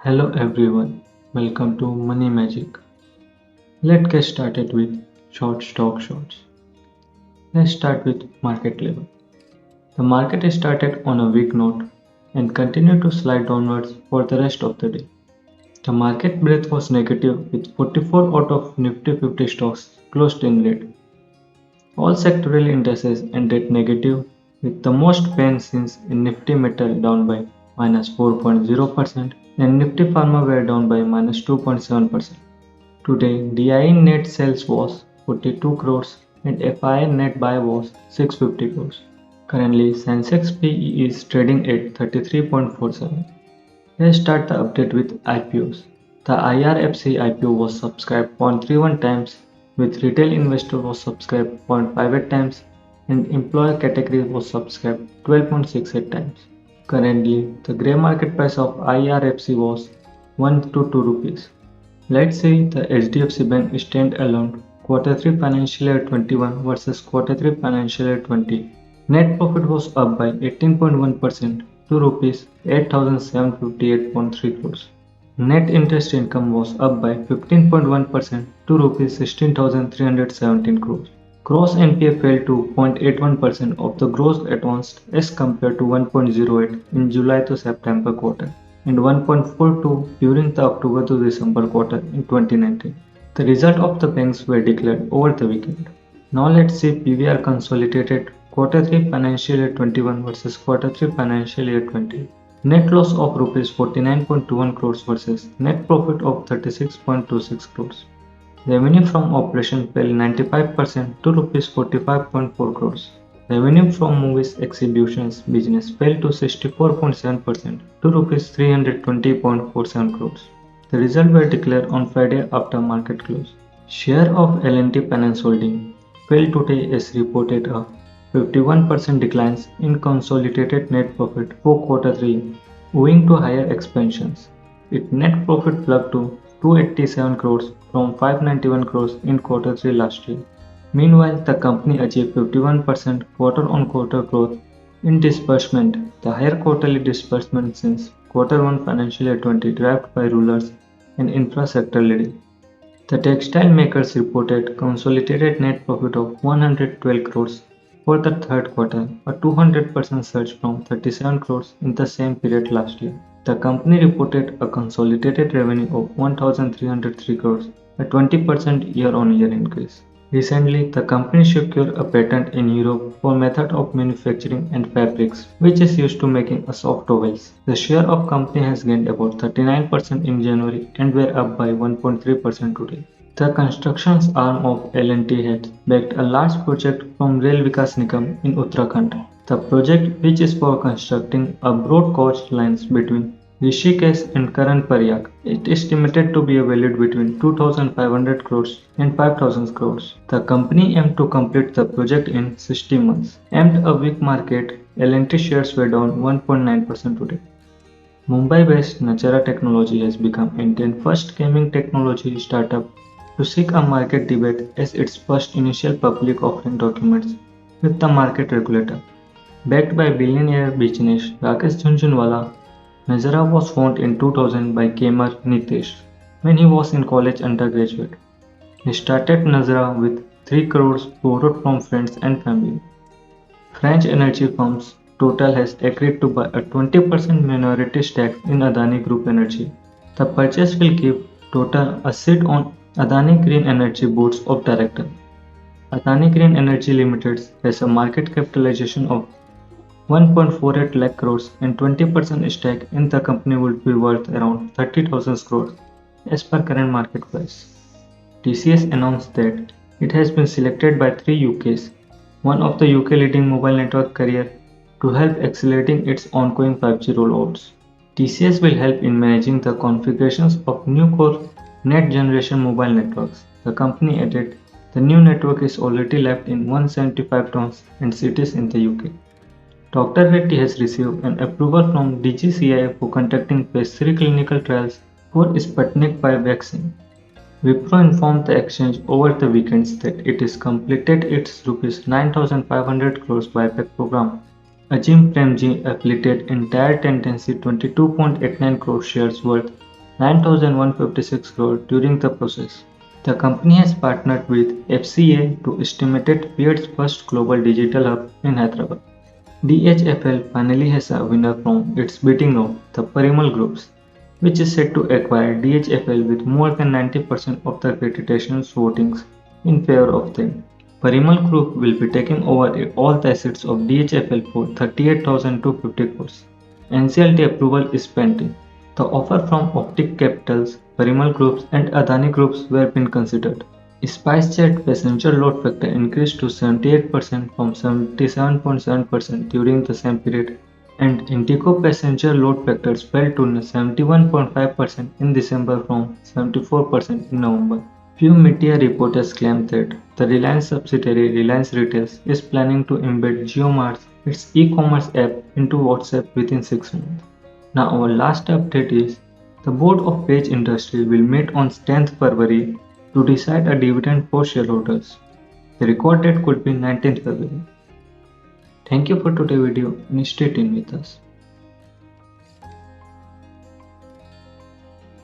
Hello everyone, welcome to Money Magic. Let's get started with short stock shorts. Let's start with market level. The market started on a weak note and continued to slide downwards for the rest of the day. The market breadth was negative with 44 out of Nifty 50 stocks closed in red. All sectoral indices ended negative with the most pain since in Nifty Metal down by -4.0% and Nifty Pharma were down by -2.7%. Today, DI net sales was 42 crores and FI net buy was 650 crores. Currently, Sensex PE is trading at 33.47. Let's start the update with IPOs. The IRFC IPO was subscribed 0.31 times, with retail investor was subscribed 0.58 times, and employer category was subscribed 12.68 times. Currently, the grey market price of IRFC was 1 to 2 rupees. Let's say the HDFC Bank stand-alone Q3 financial year 21 versus Q3 financial year 20. Net profit was up by 18.1% to rupees 8,758.3 crores. Net interest income was up by 15.1% to rupees 16,317 crores. Gross NPA fell to 0.81% of the gross advanced as compared to 1.08 in July to September quarter and 1.42 during the October to December quarter in 2019. The result of the banks were declared over the weekend. Now let's see PVR consolidated Q3 financial year 21 versus Q3 financial year 20. Net loss of rupees 49.21 crores versus net profit of 36.26 crores. Revenue from operation fell 95% to rupees 45.4 crores. Revenue from movies exhibitions business fell to 64.7% to rupees 320.47 crores. The results were declared on Friday after market close. Share of L&T Finance Holding fell today as reported a 51% decline in consolidated net profit for Q3 owing to higher expenses. Its net profit plugged to 287 crores from 591 crores in Q3 last year. Meanwhile, the company achieved 51% quarter-on-quarter growth in disbursement, the higher quarterly disbursement since Q1 financial year 20 driven by rurals and infra sector leading. The textile makers reported consolidated net profit of 112 crores for the third quarter, a 200% surge from 37 crores in the same period last year. The company reported a consolidated revenue of 1,303 crores, a 20% year-on-year increase. Recently, the company secured a patent in Europe for method of manufacturing and fabrics, which is used to making a soft towels. The share of company has gained about 39% in January and were up by 1.3% today. The construction arm of L&T had backed a large project from Rail Vikas Nigam in Uttarakhand. The project, which is for constructing a broad gauge lines between Rishikesh and Karan Prayag, is estimated to be valued between 2,500 crores and 5,000 crores. The company aimed to complete the project in 60 months. Amid a weak market, L&T shares were down 1.9% today. Mumbai-based Nachara Technology has become India's first gaming technology startup to seek a market debate as its first initial public offering documents with the market regulator. Backed by billionaire business Rakesh Jhunjhunwala, Nazara was formed in 2000 by gamer Nitesh when he was in college undergraduate. He started Nazara with 3 crores borrowed from friends and family. French energy firms Total has agreed to buy a 20% minority stake in Adani Group Energy. The purchase will give Total a seat on Adani Green Energy Boards of Directors. Adani Green Energy Limited has a market capitalization of 1.48 lakh crores and 20% stake in the company would be worth around 30,000 crores as per current market price. TCS announced that it has been selected by 3 UKs, one of the UK leading mobile network carrier, to help accelerating its ongoing 5G rollouts. TCS will help in managing the configurations of new core next generation mobile networks. The company added the new network is already live in 175 towns and cities in the UK. Dr. Reddy has received an approval from DGCI for conducting phase 3 clinical trials for Sputnik V vaccine. Wipro informed the exchange over the weekends that it has completed its Rs 9,500 crores buyback program. Azim Premji affiliated entire tendency 22.89 crore shares worth 9,156 crore during the process. The company has partnered with FCA to estimate Fiat's first global digital hub in Hyderabad. DHFL finally has a winner from its beating of the Parimal Groups, which is set to acquire DHFL with more than 90% of the accreditation votings in favor of them. Parimal Group will be taking over all the assets of DHFL for 38,250 crores. NCLT approval is pending. The offer from Optic Capitals, Parimal Groups, and Adani Groups were being considered. SpiceJet passenger load factor increased to 78% from 77.7% during the same period, and Indigo passenger load factors fell to 71.5% in December from 74% in November. Few media reporters claim that the Reliance subsidiary Reliance Retail is planning to embed JioMart, its e-commerce app, into WhatsApp within 6 months. Now our last update is the board of Page Industries will meet on 10th February to decide a dividend for shareholders. The record date could be 19th February. Thank you for today's video and stay tuned with us.